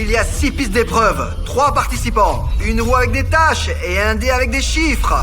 Il y a 6 pistes d'épreuve, 3 participants, une roue avec des tâches et un dé avec des chiffres.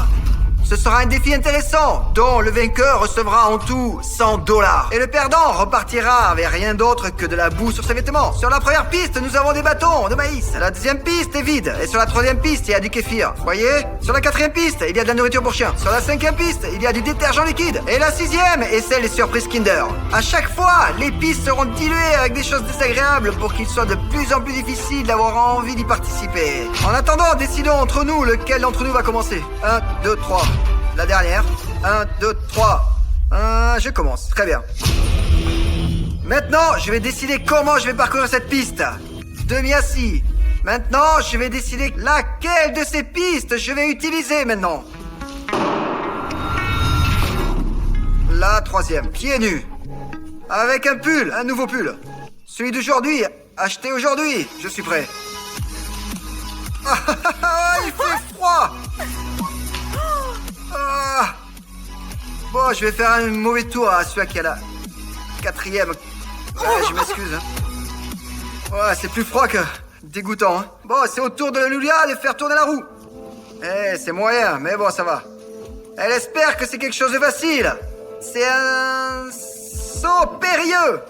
Ce sera un défi intéressant, dont le vainqueur recevra en tout 100 $. Et le perdant repartira avec rien d'autre que de la boue sur ses vêtements. Sur la première piste, nous avons des bâtons de maïs. La deuxième piste est vide. Et sur la troisième piste, il y a du kéfir. Voyez? Sur la quatrième piste, il y a de la nourriture pour chien. Sur la cinquième piste, il y a du détergent liquide. Et la sixième est celle des surprises Kinder. À chaque fois, les pistes seront diluées avec des choses désagréables pour qu'il soit de plus en plus difficile d'avoir envie d'y participer. En attendant, décidons entre nous lequel d'entre nous va commencer. 1, 2, 3. La dernière. 1, 2, 3. Je commence. Très bien. Maintenant, je vais décider comment je vais parcourir cette piste. Demi-assis. Maintenant, je vais décider laquelle de ces pistes je vais utiliser maintenant. La troisième. Pieds nus. Avec un pull, un nouveau pull. Celui d'aujourd'hui, acheté aujourd'hui. Je suis prêt. Il fait froid. Bon, je vais faire un mauvais tour à celui qui a la quatrième. Je m'excuse. Ouais, c'est plus froid que dégoûtant. Hein. Bon, c'est au tour de Lulia de faire tourner la roue. C'est moyen, mais bon, ça va. Elle espère que c'est quelque chose de facile. C'est un saut périlleux.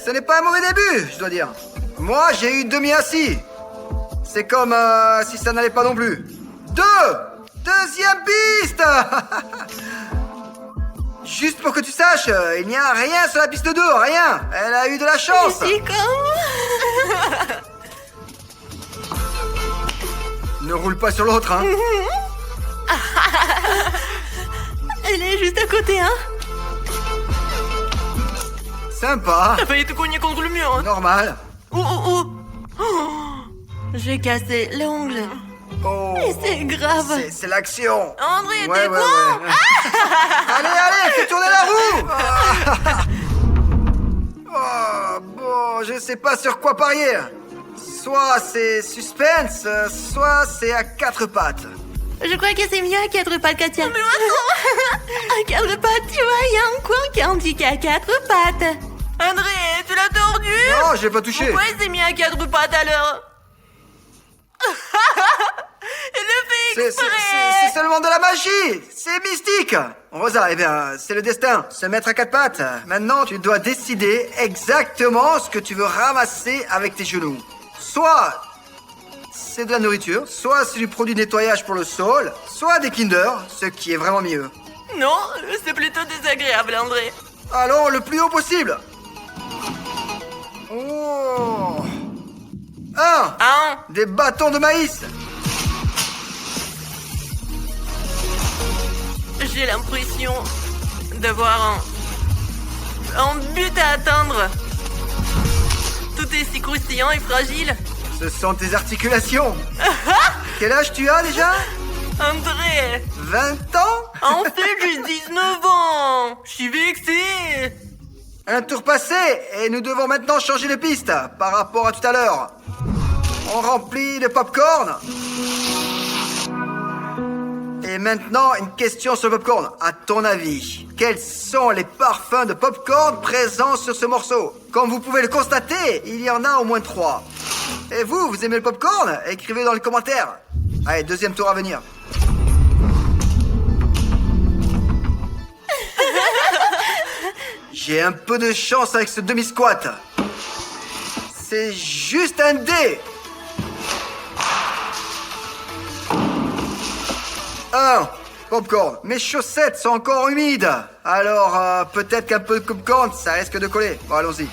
Ce n'est pas un mauvais début, je dois dire. Moi, j'ai eu demi-assis. C'est comme si ça n'allait pas non plus. Deuxième piste. Juste pour que tu saches, il n'y a rien sur la piste 2, rien. Elle a eu de la chance. C'est comme... Ne roule pas sur l'autre, hein. Elle est juste à côté, hein. Sympa. T'as failli te cogner contre le mur, hein. Normal. Oh. J'ai cassé l'ongle. Oh. Et c'est grave. C'est l'action. André, Ouais, t'es ouais, con. ouais. Allez, fais tourner la roue. Bon, je sais pas sur quoi parier. Soit c'est suspense, soit c'est à 4 pattes. Je crois que c'est mieux à 4 pattes, Katia. Mais attends. À 4 pattes, tu vois, il y a un coin qui indique à 4 pattes. André, tu l'as tordu? Non, je l'ai pas touché. Pourquoi il s'est mis à 4 pattes alors? Il le fait exprès. C'est seulement de la magie. C'est mystique. Rosa, eh bien, c'est le destin. Se mettre à 4 pattes. Maintenant, tu dois décider exactement ce que tu veux ramasser avec tes genoux. Soit c'est de la nourriture, soit c'est du produit de nettoyage pour le sol, soit des Kinder, ce qui est vraiment mieux. Non, c'est plutôt désagréable, André. Allons le plus haut possible. Oh. Des bâtons de maïs. J'ai l'impression d'avoir un but à atteindre. Tout est si croustillant et fragile. Ce sont tes articulations. Quel âge tu as déjà? André, 20 ans? en fait, j'ai 19 ans. Je suis vexé. Un tour passé et nous devons maintenant changer de piste par rapport à tout à l'heure. On remplit le popcorn. Et maintenant, une question sur le popcorn. À ton avis, quels sont les parfums de popcorn présents sur ce morceau? Comme vous pouvez le constater, il y en a au moins 3. Et vous aimez le popcorn? Écrivez dans les commentaires. Allez, deuxième tour à venir. J'ai un peu de chance avec ce demi-squat. C'est juste un dé. 1. Popcorn. Mes chaussettes sont encore humides. Alors, peut-être qu'un peu de popcorn, ça risque de coller. Bon, allons-y.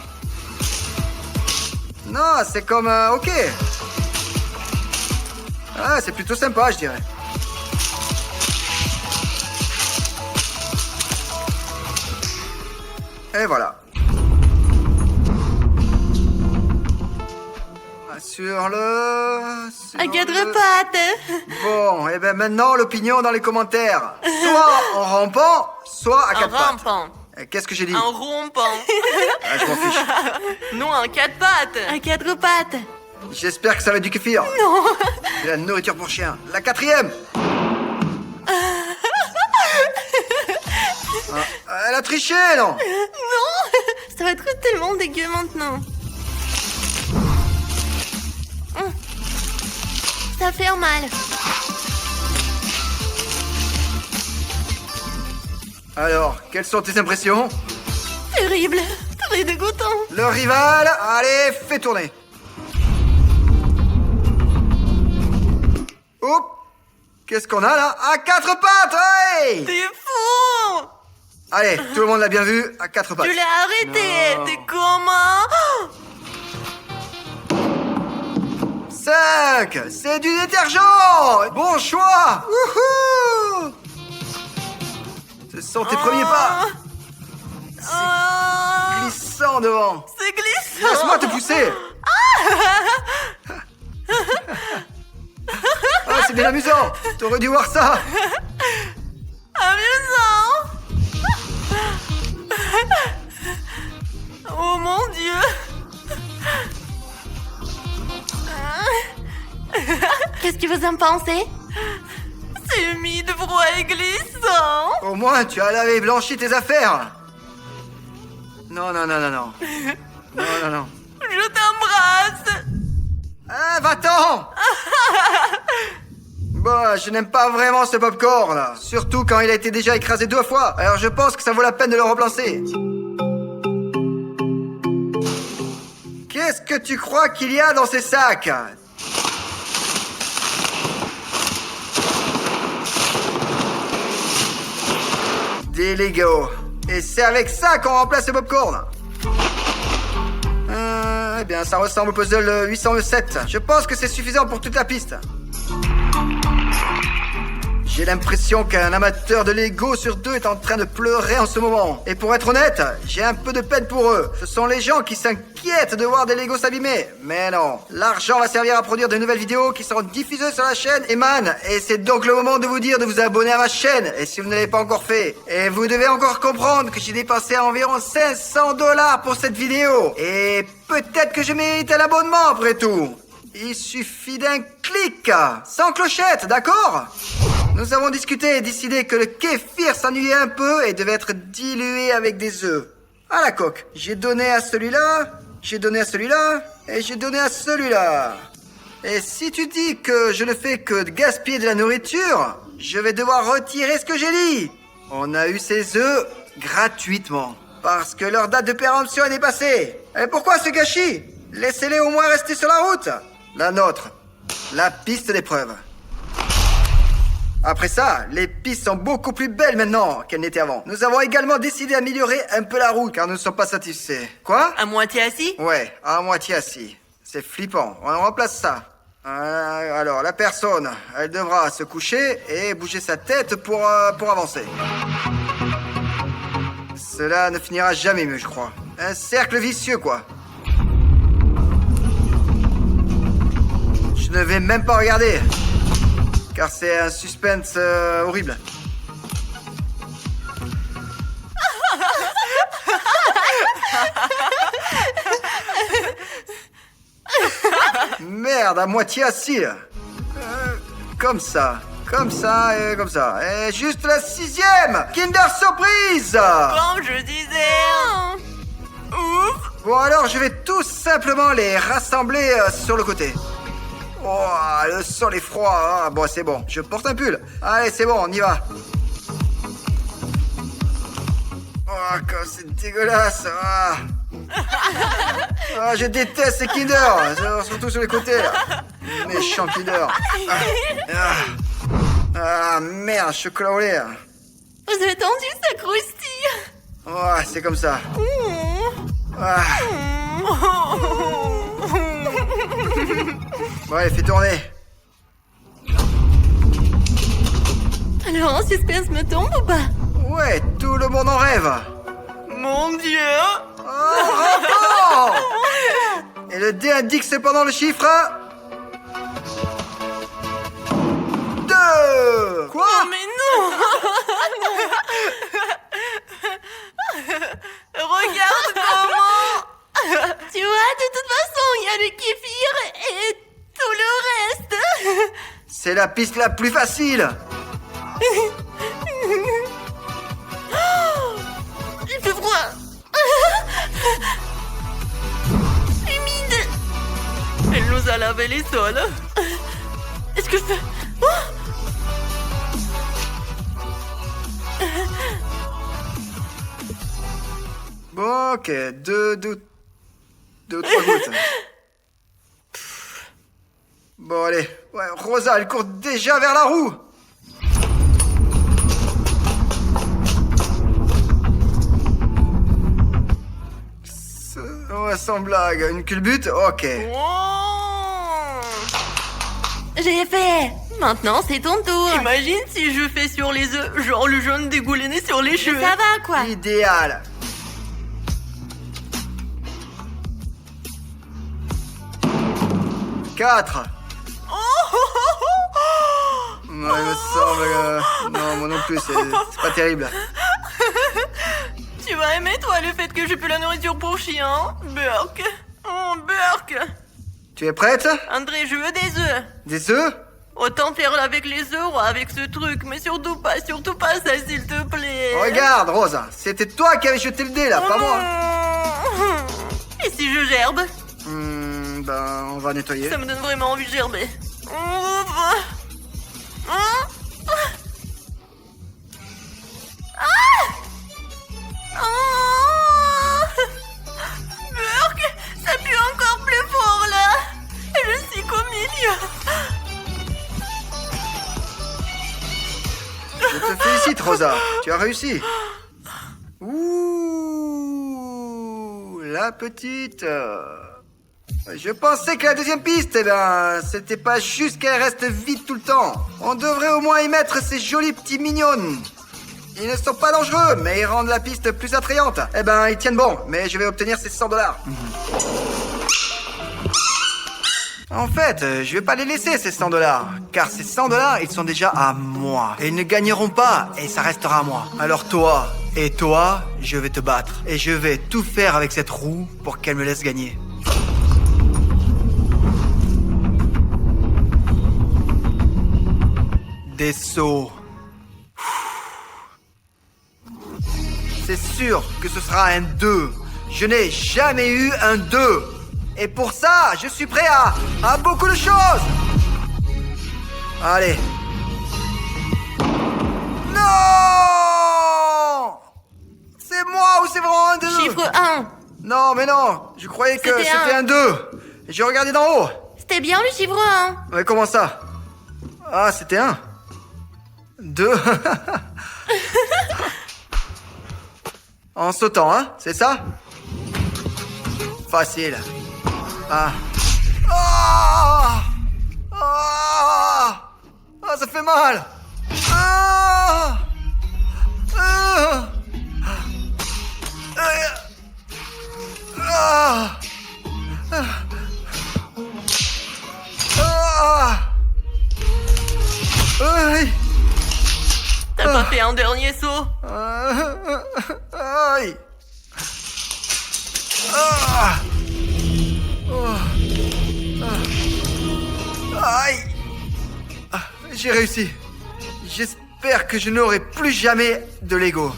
Non, c'est comme... ok. C'est plutôt sympa, je dirais. Et voilà. Sur le... À 4 pattes. Bon, et bien maintenant, l'opinion dans les commentaires. Soit en rampant, soit à 4 pattes. En rampant. Qu'est-ce que j'ai dit? En rompant. Je m'en fiche. Non, en 4 pattes. À 4 pattes. J'espère que ça va être du kéfir. Non. De la nourriture pour chien. La 4e. Elle a triché, non? Non. Ça va être tellement dégueu maintenant. commence à faire mal. Alors, quelles sont tes impressions? Terrible, très dégoûtant. Le rival, allez, fais tourner. Oups, qu'est-ce qu'on a là? À quatre pattes, hey! T'es fou! Allez, tout le monde l'a bien vu, à quatre pattes. Tu l'as arrêté, Non. t'es comment? 5, c'est du détergent! Bon choix! Wouhou! Ce sont tes premiers pas. Glissant devant. C'est glissant. Laisse-moi te pousser. Ah, c'est bien amusant. T'aurais dû voir ça. Amusant. Oh mon Dieu. Qu'est-ce que vous en pensez? C'est humide, froid et glissant. Au moins, tu as lavé et blanchi tes affaires. Non, non, non, non, non. Non, non, non. Je t'embrasse. Ah, va-t'en. Bon, je n'aime pas vraiment ce popcorn, là. Surtout quand il a été déjà écrasé 2 fois. Alors je pense que ça vaut la peine de le remplacer. Qu'est-ce que tu crois qu'il y a dans ces sacs? Des Lego. Et c'est avec ça qu'on remplace le popcorn. Eh bien, ça ressemble au puzzle 807. Je pense que c'est suffisant pour toute la piste. J'ai l'impression qu'un amateur de Lego sur 2 est en train de pleurer en ce moment. Et pour être honnête, j'ai un peu de peine pour eux. Ce sont les gens qui s'inquiètent de voir des Legos s'abîmer. Mais non, l'argent va servir à produire de nouvelles vidéos qui seront diffusées sur la chaîne Eman. Et c'est donc le moment de vous dire de vous abonner à ma chaîne. Et si vous ne l'avez pas encore fait. Et vous devez encore comprendre que j'ai dépensé environ 500 $ pour cette vidéo. Et peut-être que je mérite un abonnement après tout. Il suffit d'un clic, sans clochette, d'accord? Nous avons discuté et décidé que le kéfir s'ennuyait un peu et devait être dilué avec des œufs. À la coque, j'ai donné à celui-là, j'ai donné à celui-là, et j'ai donné à celui-là. Et si tu dis que je ne fais que de gaspiller de la nourriture, je vais devoir retirer ce que j'ai dit. On a eu ces œufs gratuitement, parce que leur date de péremption est dépassée. Et pourquoi ce gâchis? Laissez-les au moins rester sur la route. La nôtre, la piste d'épreuve. Après ça, les pistes sont beaucoup plus belles maintenant qu'elles n'étaient avant. Nous avons également décidé d'améliorer un peu la route car nous ne sommes pas satisfaits. Quoi? À moitié assis? Ouais, à moitié assis. C'est flippant. On remplace ça. Alors, la personne, elle devra se coucher et bouger sa tête pour avancer. Cela ne finira jamais mieux, je crois. Un cercle vicieux, quoi. Je ne vais même pas regarder. Car c'est un suspense horrible. Merde, à moitié assis. Comme ça et comme ça. Et juste la 6e Kinder Surprise. Comme je disais. Ouf. Bon alors, je vais tout simplement les rassembler sur le côté. Oh, le sol est froid. Ah, bon, c'est bon. Je porte un pull. Allez, c'est bon, on y va. Oh, comme c'est dégueulasse. Ah. Ah, je déteste ces Kinder. Surtout sur les côtés, là. Méchant Kinder. Ah, merde, chocolat au lait. Vous avez tendu, ça croustille. Oh, c'est comme ça. Ah. Bon, allez, fais tourner. Alors, un suspense me tombe ou pas? Ouais, tout le monde en rêve. Mon Dieu. Oh, et le dé indique cependant le chiffre 2. Quoi? Oh, mais non. Regarde comment. Tu vois, de toute façon, il y a le kéfir et tout le reste. C'est la piste la plus facile. Il fait froid. Humide. Elle nous a lavé les sols. Est-ce que je peux... Oh, Bon, ok, deux ou trois gouttes. Bon, allez. Ouais, Rosa, elle court déjà vers la roue. Ouais, sans blague. Une culbute? Ok. j'ai fait. Maintenant, c'est ton tour. Imagine si je fais sur les œufs, genre le jaune dégouliné sur les cheveux. Ça va, quoi. Idéal. Quatre. Ouais, il me semble... Non, moi non plus, c'est pas terrible. Tu vas aimer, toi, le fait que j'ai plus la nourriture pour chien. Burk. Oh, Burk. Tu es prête? André, je veux des œufs. Des œufs? Autant faire avec les œufs ou avec ce truc, mais surtout pas ça, s'il te plaît. Regarde, Rosa, c'était toi qui avais jeté le dé, là, pas moi. Et si je gerbe? Ben, on va nettoyer. Ça me donne vraiment envie de gerber. Burk, ça pue encore plus fort, là. Et je suis qu'au milieu. Je te félicite, Rosa. Tu as réussi. Ouh, la petite. Je pensais que la deuxième piste, eh ben, c'était pas juste qu'elle reste vide tout le temps. On devrait au moins y mettre ces jolis petits mignons. Ils ne sont pas dangereux, mais ils rendent la piste plus attrayante. Eh ben, ils tiennent bon, mais je vais obtenir ces $100. En fait, je vais pas les laisser, ces $100. Car ces $100, ils sont déjà à moi. Et ils ne gagneront pas, et ça restera à moi. Alors toi, et toi, je vais te battre. Et je vais tout faire avec cette roue pour qu'elle me laisse gagner. Des sauts. C'est sûr que ce sera un 2. Je n'ai jamais eu un 2. Et pour ça, je suis prêt à beaucoup de choses. Allez. Non! C'est moi ou c'est vraiment un 2? Chiffre 1. Non, mais non. Je croyais que c'était un 2. Et j'ai regardé d'en haut. C'était bien le chiffre 1. Mais comment ça? Ah, c'était 1. 2. En sautant, hein? C'est ça? Facile. Ah. Ah! Ah! Ah, ça fait mal! Ah! Ah! Ah! Ah! Aïe! T'as pas fait un dernier saut? Aïe! Ah! Oh. Aïe! J'ai réussi. J'espère que je n'aurai plus jamais de Lego.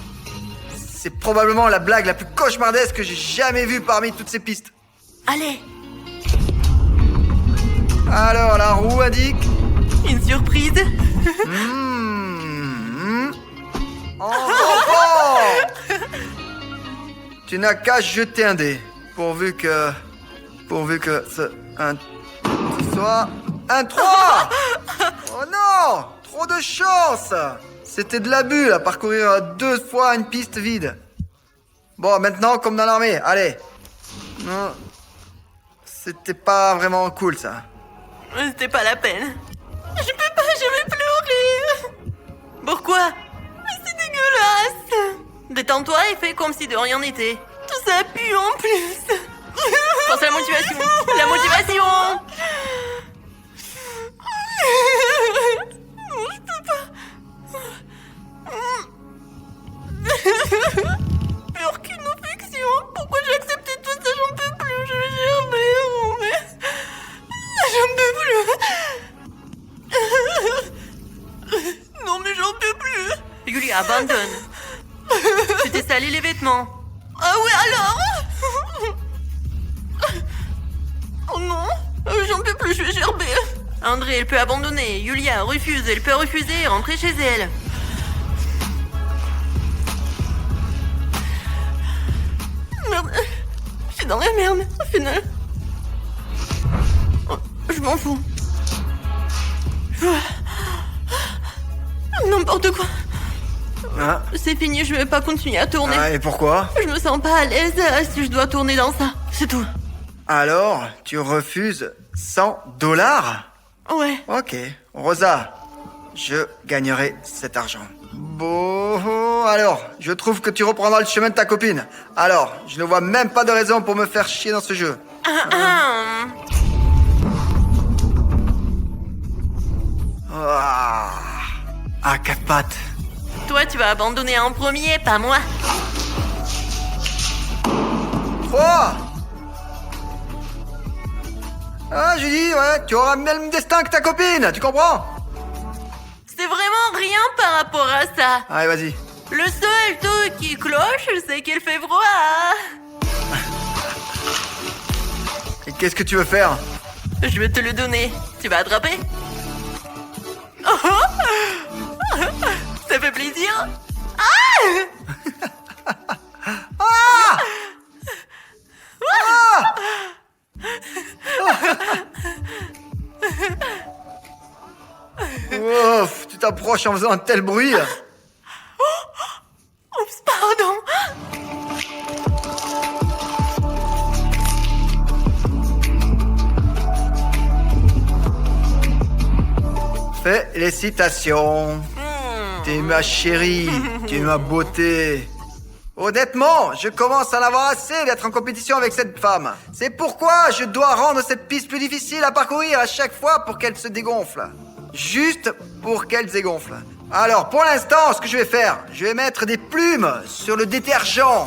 C'est probablement la blague la plus cauchemardesque que j'ai jamais vue parmi toutes ces pistes. Allez. Alors, la roue indique... Une surprise. En enfant! Tu n'as qu'à jeter un dé. Pourvu que ce soit un 3! Oh non! Trop de chance! C'était de l'abus à parcourir 2 fois une piste vide. Bon, maintenant, comme dans l'armée, allez. Non. C'était pas vraiment cool, ça. C'était pas la peine. Je peux pas, je vais pleurer. Pourquoi? Mais c'est dégueulasse. Détends-toi et fais comme si de rien n'était. Tout ça pue en plus. Pense à la motivation. La motivation. Non, je peux pas. Mais aucune affection. Pourquoi j'ai accepté tout ça? J'en peux plus. Je vais gerber. Mais... J'en peux plus. Non, mais j'en peux plus. Julie, abandonne. Tu t'es sali les vêtements. Ah ouais, alors? Oh non, j'en peux plus, je vais gerber. André, elle peut abandonner. Yulia refuse, elle peut refuser et rentrer chez elle. Merde, je suis dans la merde, au final. Oh, je m'en fous. N'importe quoi. Hein? C'est fini, je vais pas continuer à tourner. Ah, et pourquoi? Je me sens pas à l'aise si je dois tourner dans ça. C'est tout. Alors, tu refuses 100 $? Ouais. Ok. Rosa, je gagnerai cet argent. Bon, alors, je trouve que tu reprendras le chemin de ta copine. Alors, je ne vois même pas de raison pour me faire chier dans ce jeu. Ah, quatre pattes. Toi, tu vas abandonner en premier, pas moi. 3. Ah, j'ai dit, ouais, tu auras le même destin que ta copine, tu comprends? C'est vraiment rien par rapport à ça. Allez, vas-y. Le seul truc qui cloche, c'est qu'il fait froid. Et qu'est-ce que tu veux faire? Je vais te le donner. Tu vas attraper? Oh, oh. Ça fait plaisir. Ouf, tu t'approches en faisant un tel bruit. Oups, pardon. Félicitations. T'es ma chérie, tu es ma beauté. Honnêtement, je commence à en avoir assez d'être en compétition avec cette femme. C'est pourquoi je dois rendre cette piste plus difficile à parcourir à chaque fois pour qu'elle se dégonfle. Juste pour qu'elle se dégonfle. Alors, pour l'instant, ce que je vais faire, je vais mettre des plumes sur le détergent.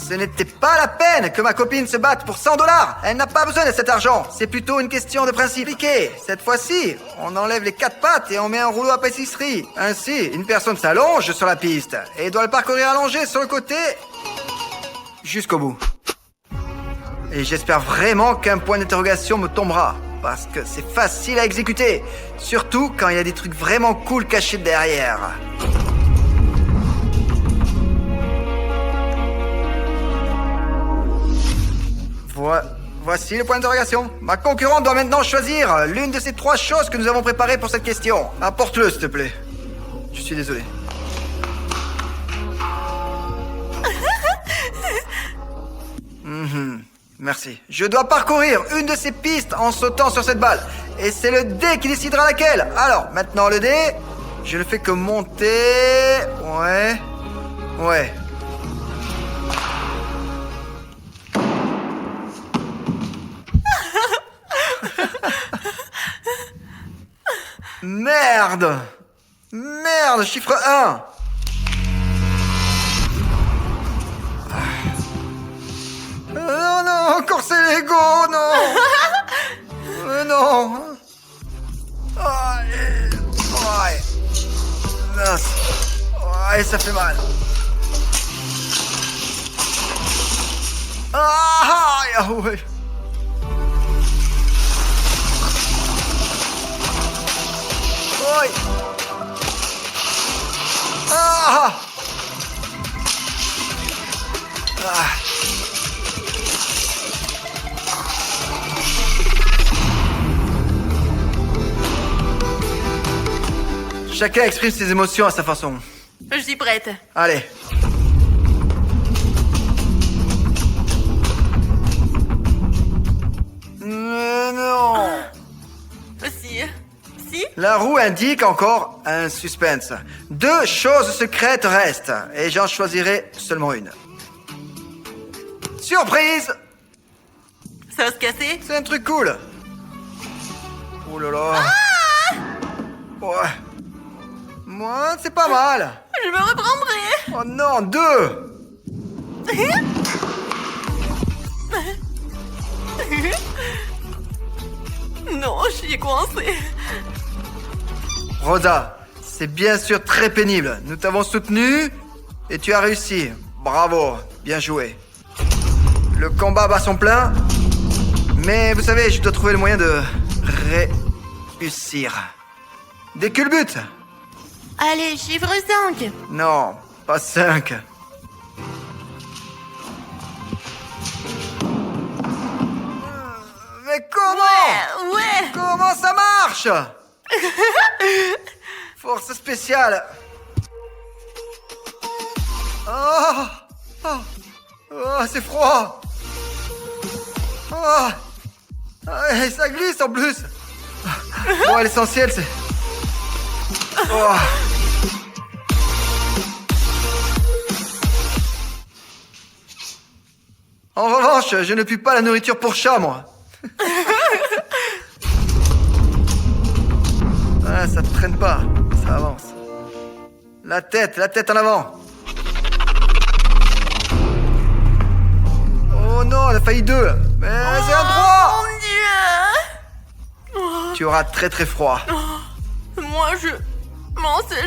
Ce n'était pas la peine que ma copine se batte pour 100 $. Elle n'a pas besoin de cet argent. C'est plutôt une question de principe. Piqué. Cette fois-ci, on enlève les 4 pattes et on met un rouleau à pâtisserie. Ainsi, une personne s'allonge sur la piste et doit le parcourir allongé sur le côté jusqu'au bout. Et j'espère vraiment qu'un point d'interrogation me tombera. Parce que c'est facile à exécuter. Surtout quand il y a des trucs vraiment cool cachés derrière. Voici le point d'interrogation. Ma concurrente doit maintenant choisir l'une de ces 3 choses que nous avons préparées pour cette question. Apporte-le, s'il te plaît. Je suis désolé. Merci. Je dois parcourir une de ces pistes en sautant sur cette balle. Et c'est le dé qui décidera laquelle. Alors, maintenant le dé, je ne fais que monter. Ouais. Merde, chiffre 1. Oh non, encore c'est l'ego, non. Non. Ouais. Mince. Ouais, ça fait mal. Ah, ouais. Oi. Ah. Chacun exprime ses émotions à sa façon. Je suis prête. Allez. Non. Si. La roue indique encore un suspense. 2 choses secrètes restent, et j'en choisirai seulement une. Surprise! Ça va se casser? C'est un truc cool. Oh là là. Ouais. Moi, c'est pas mal. Je me reprendrai. Oh non, 2. Non, je suis coincée. Rosa, c'est bien sûr très pénible. Nous t'avons soutenu et tu as réussi. Bravo, bien joué. Le combat bat son plein, mais vous savez, je dois trouver le moyen de réussir. Des culbutes? Allez, chiffre 5. Non, pas 5. Mais comment? Ouais. Comment ça marche? Force spéciale. Oh, oh, oh, c'est froid. Oh, et ça glisse en plus. Bon, l'essentiel c'est... Oh. En revanche, je ne puis pas la nourriture pour chat, moi. Ah, ça ne traîne pas, ça avance. La tête en avant. Oh non, elle a failli 2. Mais c'est un 3. Mon Dieu. Tu auras très très froid. Moi,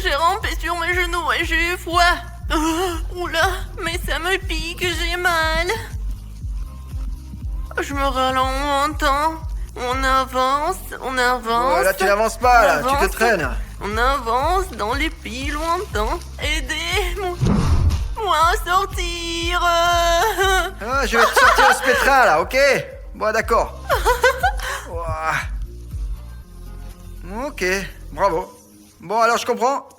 j'ai rampé sur mes genoux et j'ai eu froid. Oula, mais ça me pique, j'ai mal. Je me ralentis. On avance. Oh, là, tu n'avances pas, là, tu te traînes. On avance dans les pays lointains. Aidez-moi à sortir. Ah, je vais te sortir ce pétrin, là, ok? Bon, d'accord. Ouah. Ok, bravo. Bon, alors je comprends.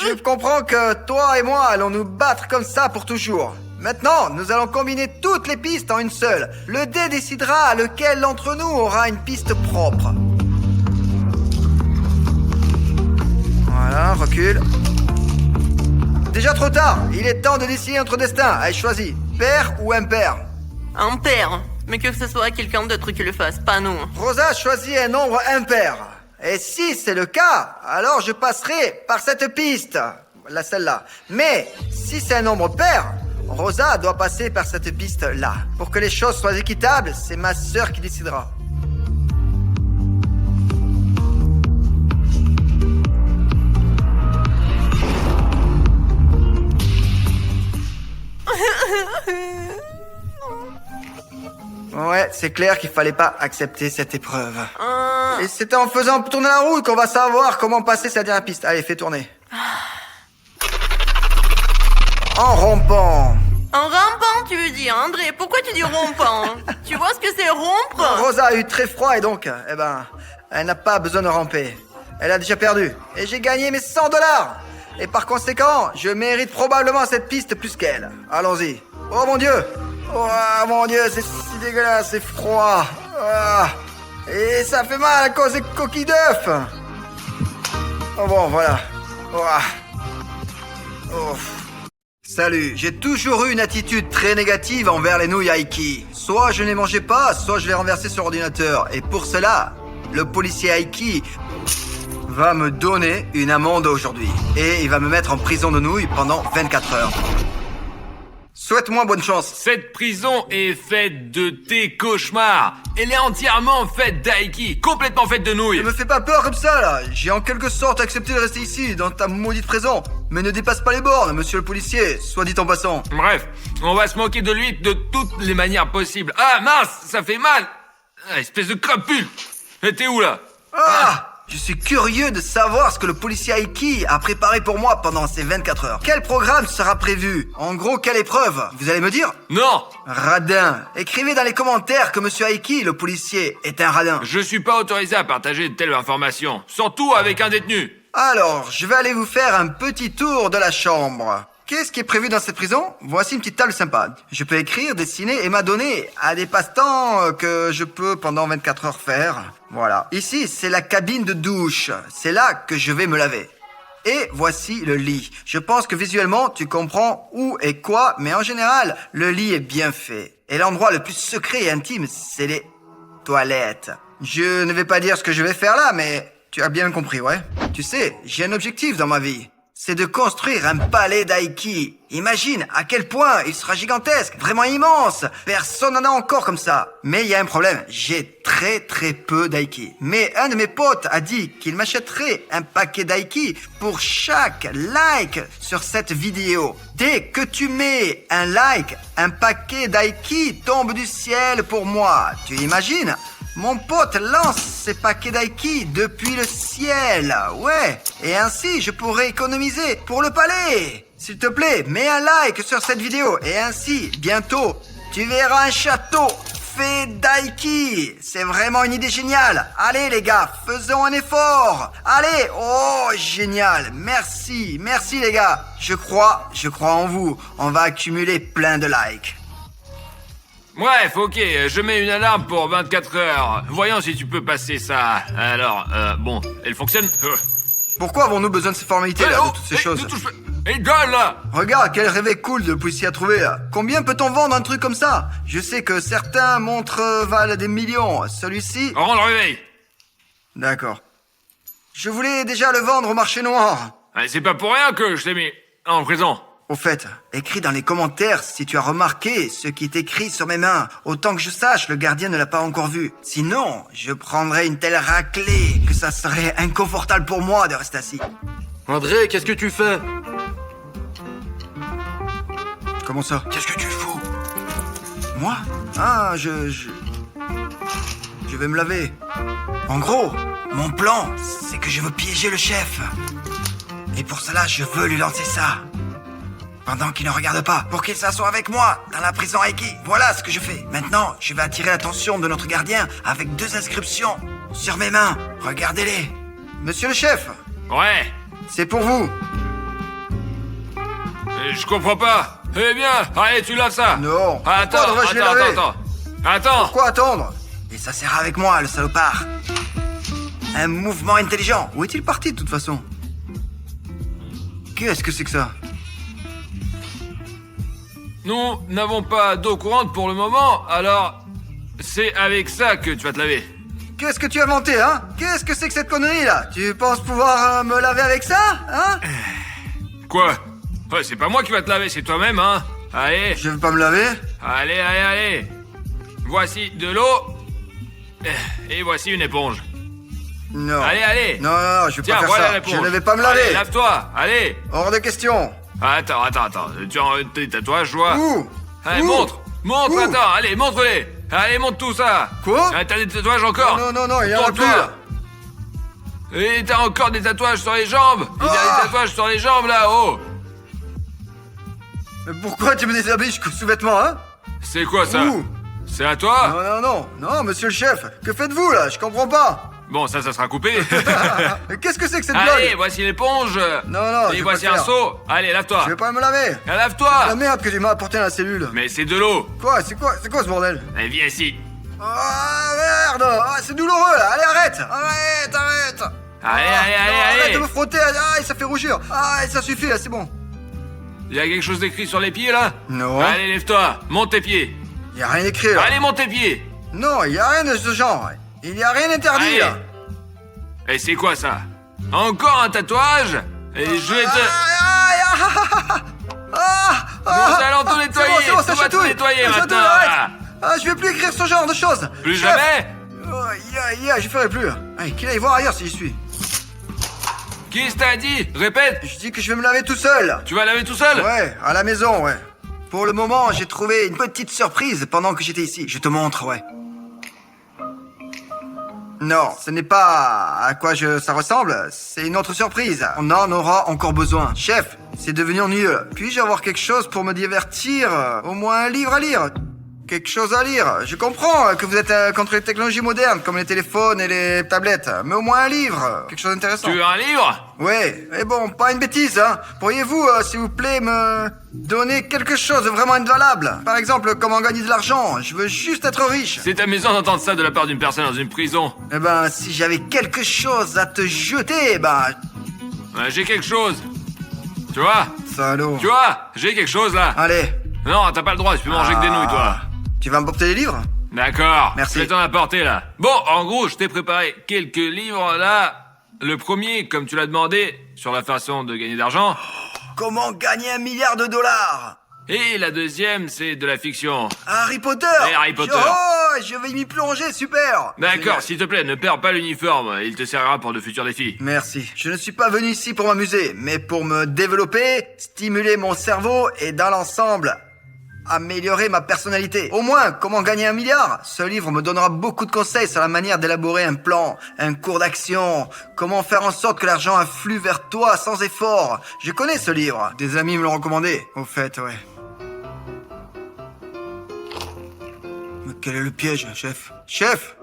Je comprends que toi et moi allons nous battre comme ça pour toujours. Maintenant, nous allons combiner toutes les pistes en une seule. Le dé décidera lequel d'entre nous aura une piste propre. Voilà, recule. Déjà trop tard, il est temps de décider notre destin. Allez, choisis, père ou impair. Un père. Mais que ce soit quelqu'un d'autre qui le fasse, pas nous. Rosa choisit un nombre impair. Et si c'est le cas, alors je passerai par cette piste. Celle-là. Mais si c'est un nombre pair, Rosa doit passer par cette piste-là. Pour que les choses soient équitables, c'est ma sœur qui décidera. Ouais, c'est clair qu'il fallait pas accepter cette épreuve. Et c'est en faisant tourner la roue qu'on va savoir comment passer cette dernière piste. Allez, fais tourner. En rompant. En rampant, tu veux dire, André? Pourquoi tu dis rompant? Tu vois ce que c'est rompre? Rosa a eu très froid et donc, elle n'a pas besoin de ramper. Elle a déjà perdu. Et j'ai gagné mes 100 $. Et par conséquent, je mérite probablement cette piste plus qu'elle. Allons-y. Oh mon Dieu! Oh mon Dieu, c'est si dégueulasse, c'est froid. Ah. Et ça fait mal à cause des coquilles d'œufs. Oh bon, voilà. Oh. Salut, j'ai toujours eu une attitude très négative envers les nouilles Aiki. Soit je ne les mangeais pas, soit je les renversais sur l'ordinateur. Et pour cela, le policier Aiki va me donner une amende aujourd'hui. Et il va me mettre en prison de nouilles pendant 24 heures. Souhaite-moi bonne chance. Cette prison est faite de tes cauchemars. Elle est entièrement faite d'Aiki, complètement faite de nouilles. Ne me fais pas peur comme ça, là. J'ai en quelque sorte accepté de rester ici, dans ta maudite prison. Mais ne dépasse pas les bornes, monsieur le policier, soit dit en passant. Bref, on va se moquer de lui de toutes les manières possibles. Ah mince, ça fait mal. Ah, espèce de crapule. T'es où là? Je suis curieux de savoir ce que le policier Aiki a préparé pour moi pendant ces 24 heures. Quel programme sera prévu? En gros, quelle épreuve? Vous allez me dire? Non. Radin. Écrivez dans les commentaires que monsieur Aiki, le policier, est un radin. Je suis pas autorisé à partager de telles informations, surtout avec un détenu. Alors, je vais aller vous faire un petit tour de la chambre. Qu'est-ce qui est prévu dans cette prison? Voici une petite table sympa. Je peux écrire, dessiner et m'adonner à des passe-temps que je peux pendant 24 heures faire. Voilà. Ici, c'est la cabine de douche. C'est là que je vais me laver. Et voici le lit. Je pense que visuellement, tu comprends où et quoi, mais en général, le lit est bien fait. Et l'endroit le plus secret et intime, c'est les toilettes. Je ne vais pas dire ce que je vais faire là, mais tu as bien compris, ouais? Tu sais, j'ai un objectif dans ma vie. C'est de construire un palais d'Aiki. Imagine à quel point il sera gigantesque, vraiment immense. Personne n'en a encore comme ça. Mais il y a un problème, j'ai très peu d'Aiki. Mais un de mes potes a dit qu'il m'achèterait un paquet d'Aiki pour chaque like sur cette vidéo. Dès que tu mets un like, un paquet d'Aiki tombe du ciel pour moi. Tu imagines? Mon pote lance ses paquets d'Aiki depuis le ciel. Ouais. Et ainsi, je pourrais économiser pour le palais. S'il te plaît, mets un like sur cette vidéo. Et ainsi, bientôt, tu verras un château fait d'Aiki. C'est vraiment une idée géniale. Allez les gars, faisons un effort. Allez, oh génial. Merci les gars. Je crois en vous. On va accumuler plein de likes. Bref, ok, je mets une alarme pour 24 heures. Voyons si tu peux passer ça. Alors, bon, elle fonctionne. Pourquoi avons-nous besoin de ces formalités là, de toutes ces choses? Ne touche pas. Et gueule là. Regarde, quel réveil cool de policier à trouver là. Combien peut-on vendre un truc comme ça? Je sais que certains montres valent des millions. Celui-ci... Rends le réveil. D'accord. Je voulais déjà le vendre au marché noir. C'est pas pour rien que je t'ai mis en prison. Au fait, écris dans les commentaires si tu as remarqué ce qui est écrit sur mes mains. Autant que je sache, le gardien ne l'a pas encore vu. Sinon, je prendrais une telle raclée que ça serait inconfortable pour moi de rester assis. André, qu'est-ce que tu fais? Comment ça? Qu'est-ce que tu fous? Moi? Ah, je vais me laver. En gros, mon plan, c'est que je veux piéger le chef. Et pour cela, je veux lui lancer ça. Pendant qu'il ne regarde pas, pour qu'il s'assoie avec moi dans la prison Aiki. Voilà ce que je fais. Maintenant, je vais attirer l'attention de notre gardien avec 2 inscriptions sur mes mains. Regardez-les. Monsieur le chef, Ouais. c'est pour vous. Je comprends pas. Eh bien, allez, tu laves ça. Non. Attends, Pourquoi devrais-je les laver? Attends. Pourquoi attendre? Et ça sert avec moi, le salopard. Un mouvement intelligent. Où est-il parti, de toute façon? Qu'est-ce que c'est que ça? Nous n'avons pas d'eau courante pour le moment, alors c'est avec ça que tu vas te laver. Qu'est-ce que tu as inventé, hein? Qu'est-ce que c'est que cette connerie, là? Tu penses pouvoir me laver avec ça, hein? Quoi? Ouais, c'est pas moi qui va te laver, c'est toi-même, hein. Allez, Je veux pas me laver? allez. Voici de l'eau. Et voici une éponge. Non. Allez. Non, je vais Tiens, pas faire voilà ça. l'éponge. Je ne vais pas me Allez, laver. lave-toi, allez. Hors de question. Attends. Tu as tes tatouages, je vois. Où? Allez, Où? montre, Où? attends, allez, montre-les. Allez, montre tout ça. Quoi? T'as des tatouages encore? Non, il y en a plus, Tourne-toi. là. Et t'as encore des tatouages sur les jambes. Il y a Ah. des tatouages sur les jambes, là-haut. Mais pourquoi tu me déshabilles jusqu'aux sous-vêtements, hein? C'est quoi, ça? Où? C'est à toi? Non, monsieur le chef. Que faites-vous, là? Je comprends pas. Bon, ça sera coupé. Mais qu'est-ce que c'est que cette Allez, blague? voici l'éponge. Non, je Et vais voici pas le un faire. seau. Allez, lave-toi. Je vais pas me laver. Lave-toi. La merde que tu m'as apporté dans la cellule. Mais c'est de l'eau. Quoi? C'est quoi ce bordel? Allez, viens ici. Ah, merde! Ah, c'est douloureux, là! Allez, arrête! Arrête! Allez, Arrête de me allez. frotter! Ah, ça fait rougir! Ah, ça suffit, là, c'est bon! Il y a quelque chose d'écrit sur les pieds, là? Non. Allez, lève-toi. Monte tes pieds. Y a rien écrit, là! Allez, monte tes pieds. Non, y a rien de ce genre! Il y a rien interdit, Allez. là! Et c'est quoi, ça? Encore un tatouage? Et je vais te... Nous allons tout nettoyer. C'est bon, ça Tout va tout chatouille! nettoyer Ça maintenant. chatouille, arrête. Là. Ah, je vais plus écrire ce genre de choses! Plus Chef. jamais? Je ferai plus! Allez, qu'il aille voir ailleurs si j'y suis! Qui t'a dit? Répète. Je dis que je vais me laver tout seul! Tu vas laver tout seul? Ouais, à la maison, ouais. Pour le moment, j'ai trouvé une petite surprise pendant que j'étais ici. Je te montre, ouais. Non, ce n'est pas à quoi ça ressemble, c'est une autre surprise. On en aura encore besoin. Chef, c'est devenu ennuyeux. Puis-je avoir quelque chose pour me divertir? Au moins un livre à lire. Quelque chose à lire. Je comprends que vous êtes contre les technologies modernes, comme les téléphones et les tablettes. Mais au moins un livre. Quelque chose d'intéressant. Tu veux un livre? Ouais, mais bon, pas une bêtise, hein. Pourriez-vous, s'il vous plaît, me donner quelque chose de vraiment invalable? Par exemple, comment gagner de l'argent? Je veux juste être riche. C'est amusant d'entendre ça de la part d'une personne dans une prison. Eh ben, si j'avais quelque chose à te jeter, J'ai quelque chose. Tu vois? salaud. Tu vois? J'ai quelque chose, là. Allez. Non, t'as pas le droit, tu peux manger que des nouilles, toi. Tu vas me porter les livres? D'accord. Merci. Je vais t'en apporter, là. Bon, en gros, je t'ai préparé quelques livres, là. Le premier, comme tu l'as demandé, sur la façon de gagner d'argent. Comment gagner $1 milliard? Et la deuxième, c'est de la fiction. Harry Potter. Et Harry Potter. Oh, je vais m'y plonger, super. D'accord, Génial. s'il te plaît, ne perds pas l'uniforme. Il te servira pour de futurs défis. Merci. Je ne suis pas venu ici pour m'amuser, mais pour me développer, stimuler mon cerveau et dans l'ensemble, améliorer ma personnalité. Au moins, comment gagner 1 milliard? Ce livre me donnera beaucoup de conseils sur la manière d'élaborer un plan, un cours d'action, comment faire en sorte que l'argent afflue vers toi sans effort. Je connais ce livre. Des amis me l'ont recommandé. Au fait, ouais. Mais quel est le piège, chef? Chef!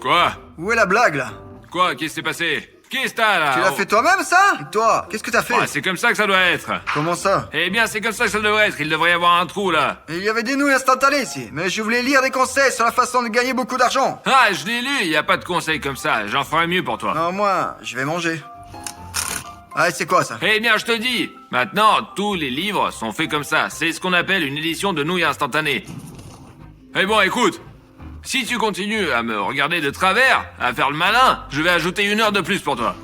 Quoi? Où est la blague, là? Quoi? Qu'est-ce qui s'est passé? Qu'est-ce que t'as là? Tu l'as fait toi-même, ça? Et toi, qu'est-ce que t'as fait? Ouais, c'est comme ça que ça doit être. Comment ça? Eh bien, c'est comme ça que ça devrait être. Il devrait y avoir un trou là. Il y avait des nouilles instantanées ici, mais je voulais lire des conseils sur la façon de gagner beaucoup d'argent. Ah, je l'ai lu. Il y a pas de conseils comme ça. J'en ferai mieux pour toi. Non, moi, je vais manger. Ah, c'est quoi ça? Eh bien, je te dis. Maintenant, tous les livres sont faits comme ça. C'est ce qu'on appelle une édition de nouilles instantanées. Eh bon, écoute. Si tu continues à me regarder de travers, à faire le malin, je vais ajouter 1 heure de plus pour toi.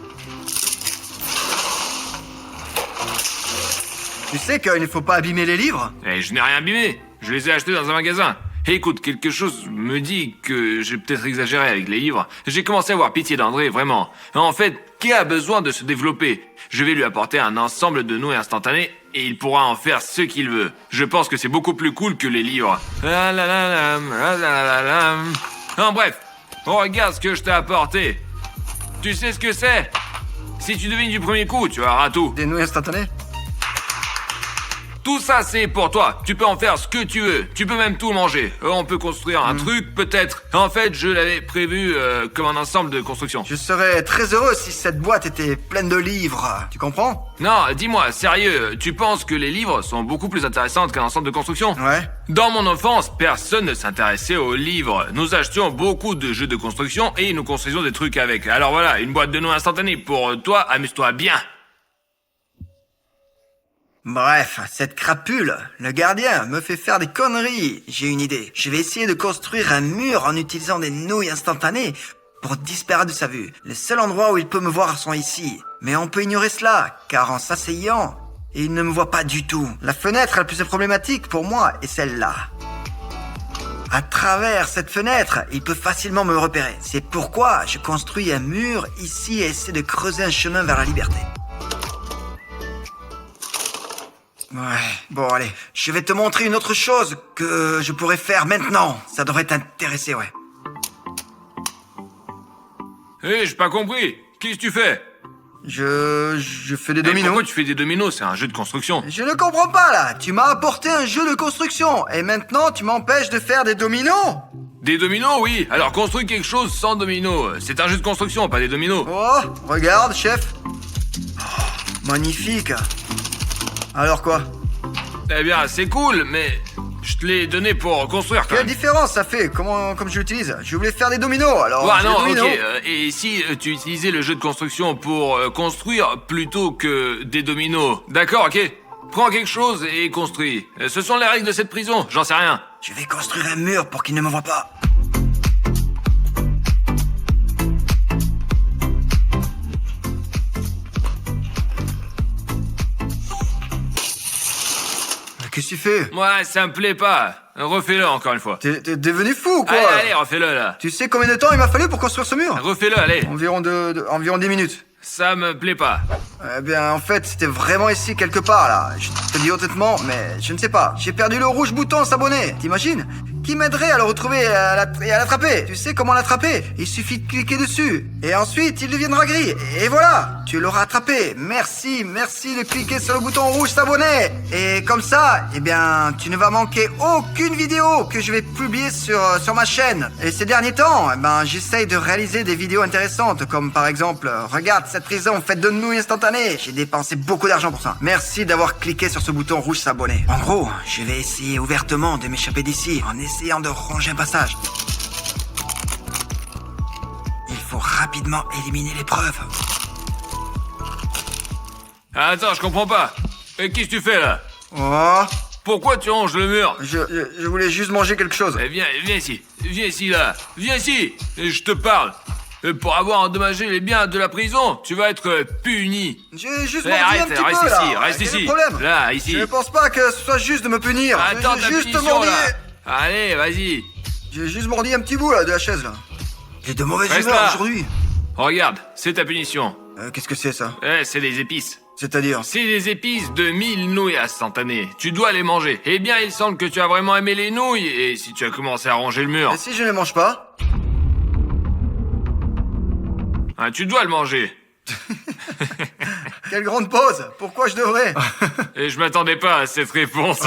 Tu sais qu'il ne faut pas abîmer les livres? Eh, je n'ai rien abîmé. Je les ai achetés dans un magasin. Et écoute, quelque chose me dit que j'ai peut-être exagéré avec les livres. J'ai commencé à avoir pitié d'André, vraiment. En fait, qui a besoin de se développer? Je vais lui apporter un ensemble de nouilles instantanées et il pourra en faire ce qu'il veut. Je pense que c'est beaucoup plus cool que les livres. En bref, regarde ce que je t'ai apporté. Tu sais ce que c'est? Si tu devines du premier coup, tu auras tout. Des nouilles instantanées? Tout ça, c'est pour toi. Tu peux en faire ce que tu veux. Tu peux même tout manger. On peut construire un truc, peut-être. En fait, je l'avais prévu comme un ensemble de construction. Je serais très heureux si cette boîte était pleine de livres. Tu comprends? Non, dis-moi, sérieux, tu penses que les livres sont beaucoup plus intéressants qu'un ensemble de construction? Ouais. Dans mon enfance, personne ne s'intéressait aux livres. Nous achetions beaucoup de jeux de construction et nous construisions des trucs avec. Alors voilà, une boîte de nouilles instantanées pour toi, amuse-toi bien. Bref, cette crapule, le gardien, me fait faire des conneries. J'ai une idée. Je vais essayer de construire un mur en utilisant des nouilles instantanées pour disparaître de sa vue. Les seuls endroits où il peut me voir sont ici. Mais on peut ignorer cela, car en s'asseyant, il ne me voit pas du tout. La fenêtre la plus problématique pour moi est celle-là. À travers cette fenêtre, il peut facilement me repérer. C'est pourquoi je construis un mur ici et essaie de creuser un chemin vers la liberté. Ouais, bon allez, je vais te montrer une autre chose que je pourrais faire maintenant. Ça devrait t'intéresser, ouais. Hé, j'ai pas compris. Qu'est-ce que tu fais? Je fais des Et dominos. pourquoi tu fais des dominos? C'est un jeu de construction. Je ne comprends pas là. Tu m'as apporté un jeu de construction et maintenant tu m'empêches de faire des dominos? Des dominos, oui. Alors construis quelque chose sans dominos. C'est un jeu de construction, pas des dominos. Oh, regarde, chef. Oh, magnifique. Alors quoi? Eh bien, c'est cool, mais je te l'ai donné pour construire quand Quelle même. différence ça fait? Comme je l'utilise? Je voulais faire des dominos, alors. Ouais, j'ai non, des ok. dominos. Et si tu utilisais le jeu de construction pour construire plutôt que des dominos? D'accord, ok. Prends quelque chose et construis. Ce sont les règles de cette prison, j'en sais rien. Je vais construire un mur pour qu'il ne me voit pas. Mais qu'est-ce que tu fais? Ouais, ça me plaît pas. Refais-le encore une fois. T'es devenu fou ou quoi? Allez, refais-le là. Tu sais combien de temps il m'a fallu pour construire ce mur? Refais-le, allez. Environ 10 minutes. Ça me plaît pas. Eh bien, en fait, c'était vraiment ici quelque part, là. Je te dis honnêtement, mais je ne sais pas. J'ai perdu le rouge bouton s'abonner. T'imagines? Qui m'aiderait à le retrouver et à l'attraper? Tu sais comment l'attraper? Il suffit de cliquer dessus. Et ensuite, il deviendra gris. Et voilà, tu l'auras attrapé. Merci de cliquer sur le bouton rouge s'abonner. Et comme ça, eh bien, tu ne vas manquer aucune vidéo que je vais publier sur ma chaîne. Et ces derniers temps, eh ben, j'essaye de réaliser des vidéos intéressantes, comme par exemple, regarde cette prison faite de nouilles instantanées. J'ai dépensé beaucoup d'argent pour ça. Merci d'avoir cliqué sur ce bouton rouge s'abonner. En gros, je vais essayer ouvertement de m'échapper d'ici en essayant de ranger un passage. Il faut rapidement éliminer les preuves. Attends, je comprends pas. Qu'est-ce que tu fais là? Oh, Pourquoi tu ranges le mur? je voulais juste manger quelque chose. Eh, viens ici. Viens ici là. Viens ici. Je te parle. Pour avoir endommagé les biens de la prison, tu vas être puni. J'ai juste Eh, menti un arrête, petit reste peu ici, là. reste Quel est ici. le problème? Là, ici. Je ne pense pas que ce soit juste de me punir. Attends J'ai ta juste punition mordu. là. Allez, vas-y. J'ai juste mordu un petit bout là de la chaise là. J'ai de mauvaises Reste humeurs là. aujourd'hui. Regarde, c'est ta punition. Qu'est-ce que c'est ça? C'est des épices. C'est-à-dire? C'est des épices de 1000 nouilles instantanées. Tu dois les manger. Eh bien, il semble que tu as vraiment aimé les nouilles, et si tu as commencé à ronger le mur... Et si je ne les mange pas? Hein, tu dois le manger. Quelle grande pause! Pourquoi je devrais? Et je m'attendais pas à cette réponse.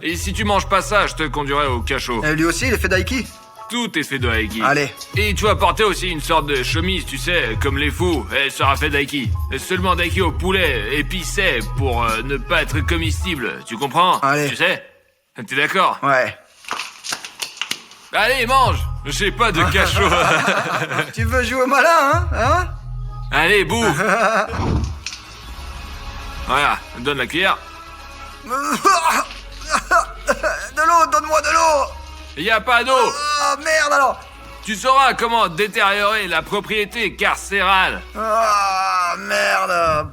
Et si tu manges pas ça, je te conduirai au cachot. Et lui aussi, il est fait d'aiki? Tout est fait de Aiki. Allez. Et tu vas porter aussi une sorte de chemise, tu sais, comme les fous. Elle sera faite d'Aiki. Seulement d'Aiki au poulet, épicé, pour ne pas être comestible. Tu comprends? Allez. Tu sais? T'es d'accord? Ouais. Allez, mange! J'ai pas de cachot. Tu veux jouer au malin, hein? Allez, bouffe! Voilà, donne la cuillère. De l'eau, donne-moi de l'eau! Y a pas d'eau! Ah, merde alors! Tu sauras comment détériorer la propriété carcérale. Ah, merde!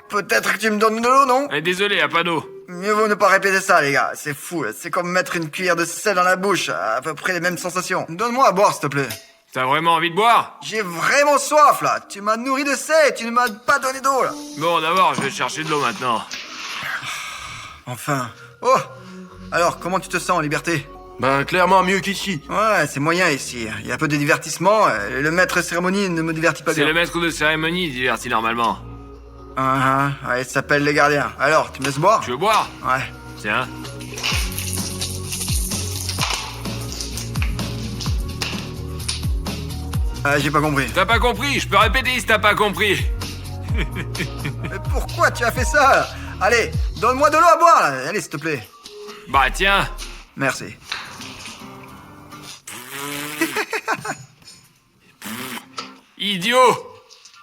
Peut-être que tu me donnes de l'eau, non? Désolé, y a pas d'eau. Mieux vaut ne pas répéter ça, les gars. C'est fou. C'est comme mettre une cuillère de sel dans la bouche. À peu près les mêmes sensations. Donne-moi à boire, s'il te plaît. T'as vraiment envie de boire? J'ai vraiment soif, là. Tu m'as nourri de sel et tu ne m'as pas donné d'eau, là. Bon, d'abord, je vais chercher de l'eau maintenant. Enfin. Oh! Alors, comment tu te sens en liberté? Ben, clairement mieux qu'ici. Ouais, c'est moyen ici. Il y a peu de divertissement. Et le maître cérémonie ne me divertit pas C'est bien. le maître de cérémonie diverti normalement. Ouais, il s'appelle les gardiens. Alors, tu me laisses boire? Tu veux boire? Ouais. Tiens. J'ai pas compris. T'as pas compris? Je peux répéter si t'as pas compris. Mais pourquoi tu as fait ça, là? Allez, donne-moi de l'eau à boire, là. Allez, s'il te plaît. Bah tiens. Merci. Idiot!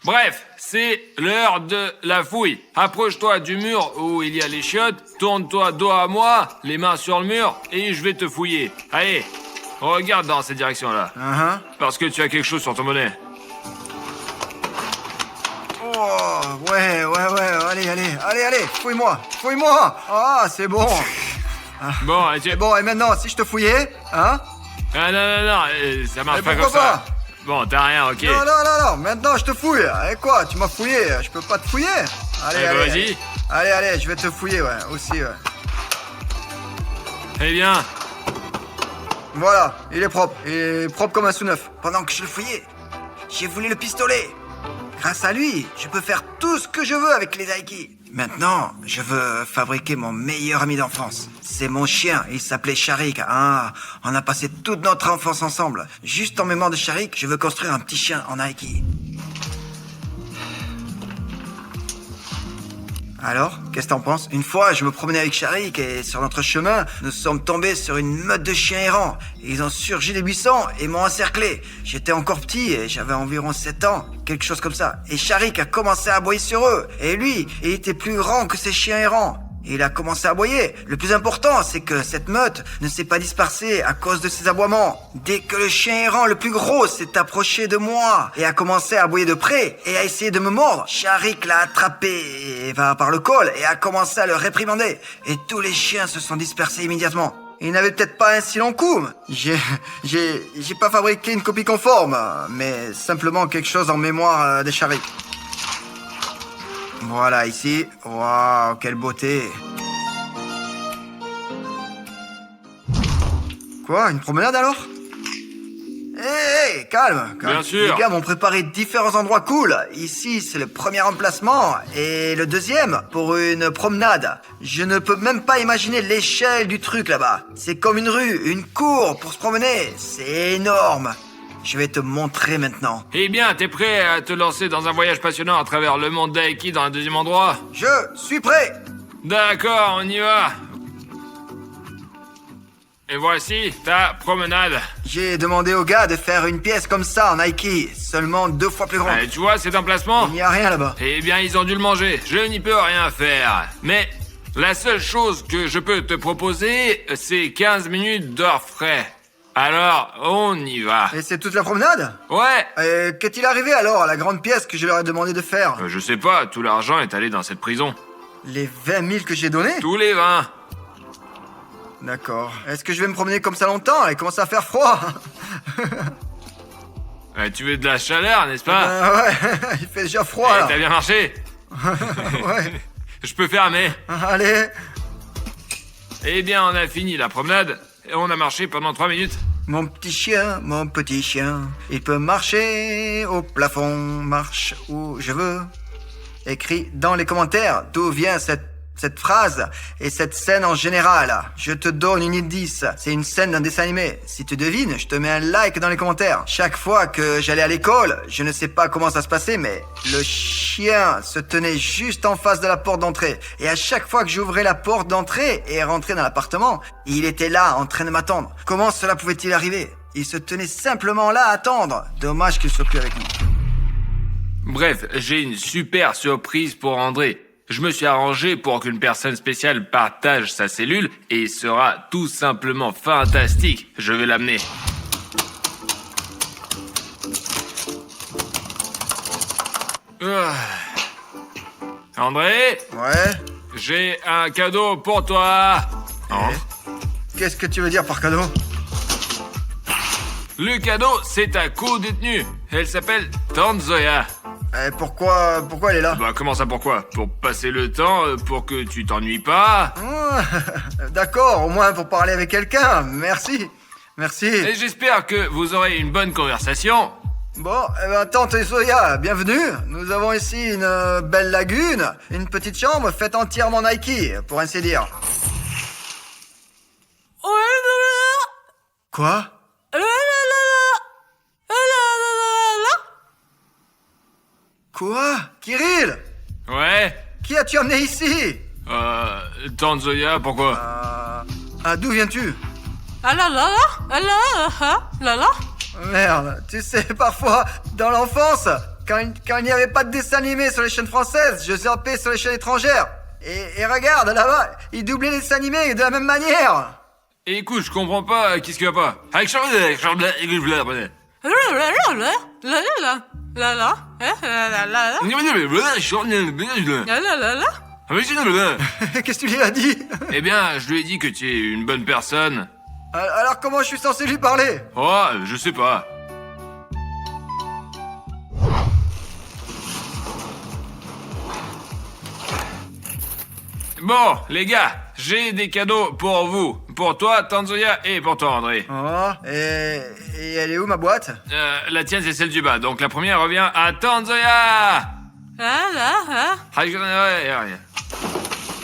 Bref, c'est l'heure de la fouille. Approche-toi du mur où il y a les chiottes, tourne-toi dos à moi, les mains sur le mur, et je vais te fouiller. Allez, regarde dans cette direction-là. Parce que tu as quelque chose sur ton bonnet. Oh, ouais, allez, fouille-moi. Ah, c'est bon. Bon, tu... C'est bon, et maintenant, si je te fouillais, hein? Ah non, ça marche Mais pas comme pourquoi ça. Bon, t'as rien, ok. Non, maintenant je te fouille. Et quoi, tu m'as fouillé, je peux pas te fouiller. Allez, bah, vas-y. Allez, je vais te fouiller, ouais, aussi, ouais. Eh bien, Voilà, il est propre. Il est propre comme un sous-neuf. Pendant que je le fouillais, j'ai volé le pistolet. Grâce à lui, je peux faire tout ce que je veux avec les Aiki. Maintenant, je veux fabriquer mon meilleur ami d'enfance. C'est mon chien, il s'appelait Sharik. Ah, on a passé toute notre enfance ensemble. Juste en mémoire de Sharik, je veux construire un petit chien en Aiki. Alors, qu'est-ce que t'en penses? Une fois, je me promenais avec Sharik et sur notre chemin, nous sommes tombés sur une meute de chiens errants. Ils ont surgi des buissons et m'ont encerclé. J'étais encore petit et j'avais environ 7 ans, quelque chose comme ça. Et Sharik a commencé à aboyer sur eux. Et lui, il était plus grand que ces chiens errants. Il a commencé à aboyer. Le plus important, c'est que cette meute ne s'est pas dispersée à cause de ses aboiements. Dès que le chien errant le plus gros s'est approché de moi et a commencé à aboyer de près et a essayé de me mordre, Sharik l'a attrapé par le col et a commencé à le réprimander. Et tous les chiens se sont dispersés immédiatement. Il n'avait peut-être pas un si long coup. J'ai pas fabriqué une copie conforme, mais simplement quelque chose en mémoire de Sharik. Voilà, ici. Waouh, quelle beauté. Quoi, une promenade alors? Hé, calme. Bien sûr. Les gars m'ont préparé différents endroits cool. Ici, c'est le premier emplacement. Et le deuxième, pour une promenade. Je ne peux même pas imaginer l'échelle du truc là-bas. C'est comme une rue, une cour pour se promener. C'est énorme. Je vais te montrer maintenant. eh bien, t'es prêt à te lancer dans un voyage passionnant à travers le monde d'Aiki dans un deuxième endroit? Je suis prêt. D'accord, on y va. Et voici ta promenade. J'ai demandé aux gars de faire une pièce comme ça en Aiki, seulement 2 fois plus grande. Tu vois cet emplacement? Il n'y a rien là-bas. Eh bien, ils ont dû le manger. Je n'y peux rien faire. Mais la seule chose que je peux te proposer, c'est 15 minutes d'heures frais. Alors, on y va. Et c'est toute la promenade? Ouais. Et qu'est-il arrivé alors à la grande pièce que je leur ai demandé de faire? Je sais pas, tout l'argent est allé dans cette prison. Les 20 000 que j'ai donnés? Tous les 20. D'accord. Est-ce que je vais me promener comme ça longtemps? Il commence à faire froid. Tu veux de la chaleur, n'est-ce pas? Ouais, il fait déjà froid là. T'as bien marché? Ouais, Je peux fermer. allez. Eh bien, on a fini la promenade et on a marché pendant 3 minutes. Mon petit chien, il peut marcher au plafond, marche où je veux. Écris dans les commentaires d'où vient cette phrase et cette scène en général. Je te donne une indice, c'est une scène d'un dessin animé. Si tu devines, je te mets un like dans les commentaires. Chaque fois que j'allais à l'école, je ne sais pas comment ça se passait, mais le chien se tenait juste en face de la porte d'entrée. Et à chaque fois que j'ouvrais la porte d'entrée et rentrais dans l'appartement, il était là en train de m'attendre. Comment cela pouvait-il arriver? Il se tenait simplement là à attendre. Dommage qu'il soit plus avec nous. Bref, j'ai une super surprise pour André. Je me suis arrangé pour qu'une personne spéciale partage sa cellule et il sera tout simplement fantastique. Je vais l'amener. André, Ouais. j'ai un cadeau pour toi. Entre. Qu'est-ce que tu veux dire par cadeau? Le cadeau, c'est ta co-détenue. Elle s'appelle Tanzoya. Pourquoi elle est là? Bah comment ça pourquoi? Pour passer le temps, pour que tu t'ennuies pas. D'accord, au moins pour parler avec quelqu'un. Merci. Et j'espère que vous aurez une bonne conversation. Bon, tante Zoya, bienvenue. Nous avons ici une belle lagune, une petite chambre faite entièrement Nike, pour ainsi dire. Quoi? Quoi? Kirill? Ouais. Qui as-tu amené ici? Tanzoya, pourquoi? D'où viens-tu? Ah là là là, ah là ah là là. Merde, tu sais, parfois, dans l'enfance, quand il n'y avait pas de dessin animé sur les chaînes françaises, je zappais sur les chaînes étrangères. Et regarde, là-bas, ils doublaient les dessins animés de la même manière. Écoute, je comprends pas, qu'est-ce qui va pas? Qu'est-ce que tu lui as dit? Eh bien, je lui ai dit que tu es une bonne personne. Alors comment je suis censé lui parler? Oh, je sais pas. Bon, les gars, j'ai des cadeaux pour vous. Pour toi, Tanzoya, et pour toi, André. Oh, et elle est où ma boîte? La tienne, c'est celle du bas. Donc la première revient à Tanzoya.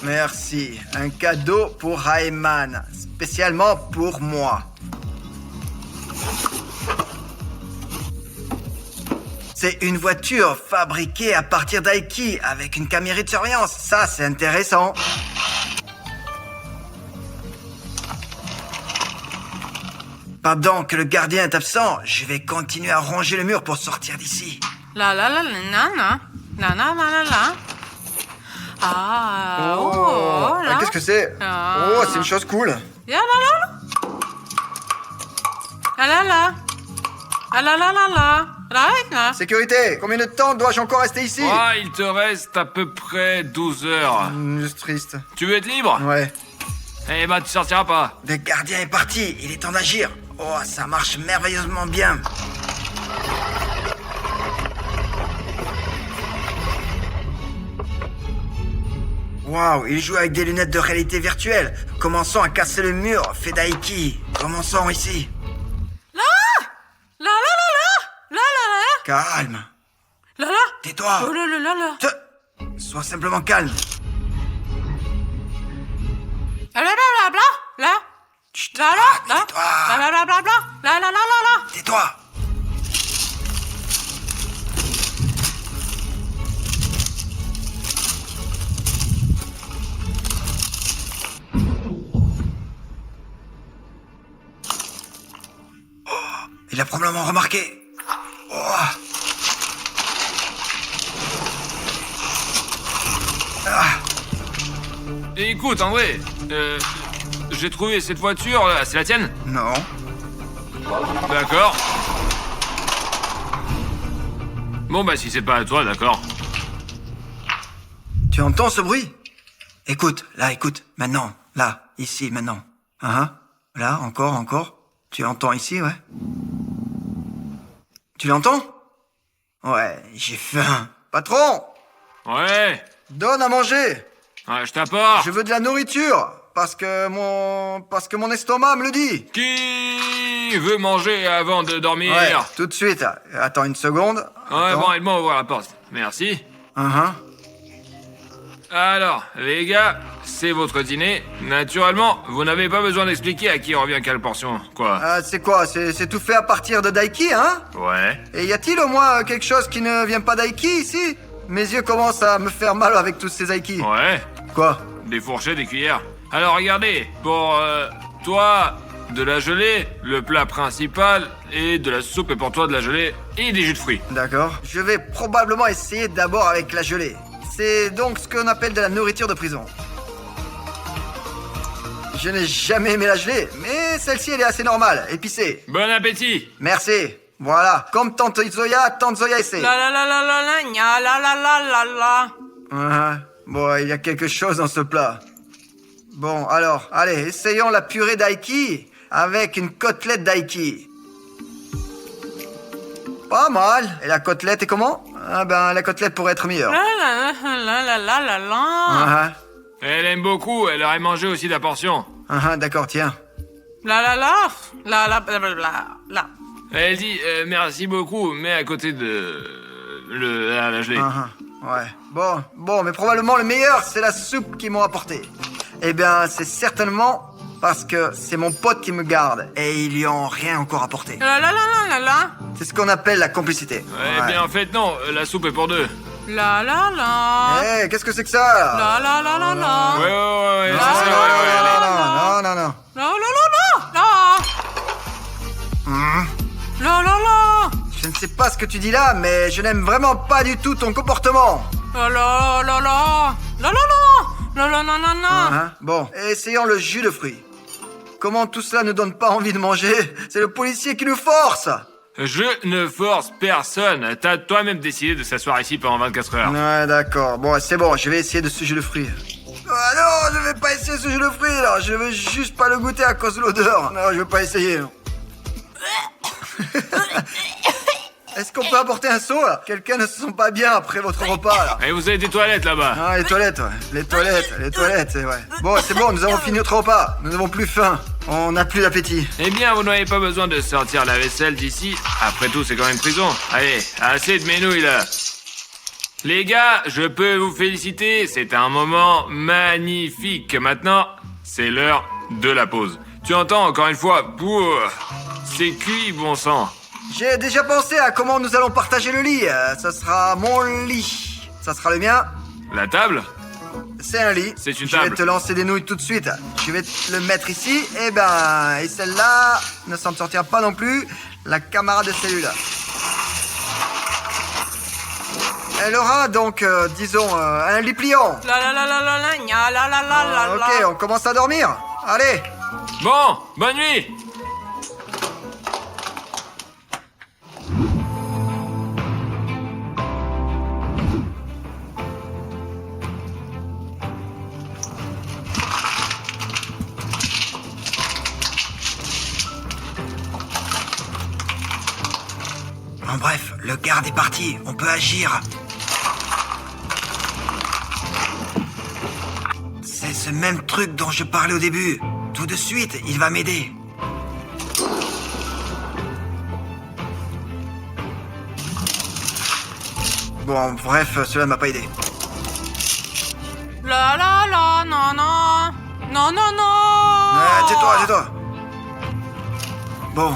Merci, un cadeau pour Rayman, spécialement pour moi. C'est une voiture fabriquée à partir d'Aiki avec une caméra de surveillance. Ça, c'est intéressant. Pendant que le gardien est absent, je vais continuer à ronger le mur pour sortir d'ici. Qu'est-ce que c'est? Oh, c'est une chose cool. Sécurité, combien de temps dois-je encore rester ici? Oh, il te reste à peu près 12 heures. C'est triste. Tu veux être libre? Ouais. Eh ben, tu sortiras pas. Le gardien est parti, il est temps d'agir. Oh, ça marche merveilleusement bien. Waouh, il joue avec des lunettes de réalité virtuelle. Commençons à casser le mur, fait d'Aiki. Commençons ici. Calme. Tais-toi. Sois simplement calme. Chut, tais-toi. Il a probablement remarqué. Oh. Et écoute, André, j'ai trouvé cette voiture, là, c'est la tienne? Non. D'accord. Bon, bah, si c'est pas à toi, d'accord. Tu entends ce bruit? Écoute, là, écoute. Maintenant, là, ici, maintenant. Là, encore. Tu entends ici, ouais? Tu l'entends? Ouais, j'ai faim. Patron, Ouais. donne à manger. Ouais, je t'apporte. Je veux de la nourriture. Parce que mon estomac me le dit. Qui veut manger avant de dormir? Ouais, tout de suite. Attends une seconde. Ouais, Attends. bon, aide-moi à ouvrir la porte. Merci. Uh-huh. Alors, les gars, c'est votre dîner. Naturellement, vous n'avez pas besoin d'expliquer à qui revient quelle portion. Quoi? C'est quoi? C'est tout fait à partir de Daiki, hein? Ouais. Et y a-t-il au moins quelque chose qui ne vient pas d'Aiki ici? Mes yeux commencent à me faire mal avec tous ces Aiki. Ouais. Quoi? Des fourchettes, des cuillères. Alors regardez, pour toi, de la gelée, le plat principal, et de la soupe, et pour toi, de la gelée, et des jus de fruits. D'accord. Je vais probablement essayer d'abord avec la gelée. C'est donc ce qu'on appelle de la nourriture de prison. Je n'ai jamais aimé la gelée, mais celle-ci elle est assez normale, épicée. Bon appétit! Merci. Voilà, comme tante Zoya essaie. La la la la la la gna la la la la la. Bon, il y a quelque chose dans ce plat. Bon, alors, allez, essayons la purée d'aiki avec une côtelette d'aiki. Pas mal. Et la côtelette est comment? Ah ben, la côtelette pourrait être meilleure. La la la la la la la. Elle aime beaucoup, elle aurait mangé aussi la portion. D'accord, tiens. La la la la la la la la. Elle dit merci beaucoup, mais à côté de la gelée. Ouais. Bon, mais probablement le meilleur, c'est la soupe qu'ils m'ont apportée. Eh bien, c'est certainement parce que c'est mon pote qui me garde et ils lui ont rien encore apporté. La la la la la la. C'est ce qu'on appelle la complicité. Ouais, bien en fait non, la soupe est pour deux. La la la. Qu'est-ce que c'est que ça? La la la la la. Ouais, Non, c'est ça, ouais, allez. non. La la la la la. La la la. Je ne sais pas ce que tu dis là, mais je n'aime vraiment pas du tout ton comportement. La la la la. La la la. La la la la la. Bon, essayons le jus de fruits. Comment tout cela ne donne pas envie de manger? C'est le policier qui nous force. Je ne force personne. T'as toi-même décidé de s'asseoir ici pendant 24 heures. Ouais, d'accord. Bon, c'est bon, je vais essayer de ce jus de fruits. Ah non, je vais pas essayer ce jus de fruits, là. Je veux juste pas le goûter à cause de l'odeur. Non, je veux pas essayer. Est-ce qu'on peut apporter un seau, là? Quelqu'un ne se sent pas bien après votre repas, là. Et vous avez des toilettes là-bas. Ah, les toilettes, ouais. Les toilettes, c'est vrai. Bon, c'est bon, nous avons fini notre repas. Nous n'avons plus faim. On n'a plus d'appétit. Eh bien, vous n'avez pas besoin de sortir la vaisselle d'ici. Après tout, c'est quand même prison. Allez, assez de ménouilles là. Les gars, je peux vous féliciter. C'est un moment magnifique. Maintenant, c'est l'heure de la pause. Tu entends encore une fois? C'est cuit, bon sang. J'ai déjà pensé à comment nous allons partager le lit. Ça sera mon lit. Ça sera le mien. La table? C'est un lit. C'est une Je vais table. te lancer des nouilles tout de suite. Je vais le mettre ici. Et celle-là ne s'en sortira pas non plus. La camarade de cellule. Elle aura donc, disons, un lit pliant. La la la la la la gna la la la la la. Ok, on commence à dormir. Allez. Bon, bonne nuit. Bon, bref, le garde est parti. On peut agir. C'est ce même truc dont je parlais au début. Tout de suite, il va m'aider. Bon, bref, cela ne m'a pas aidé. La la la, non, non. Non, non, non. Tais-toi. Bon,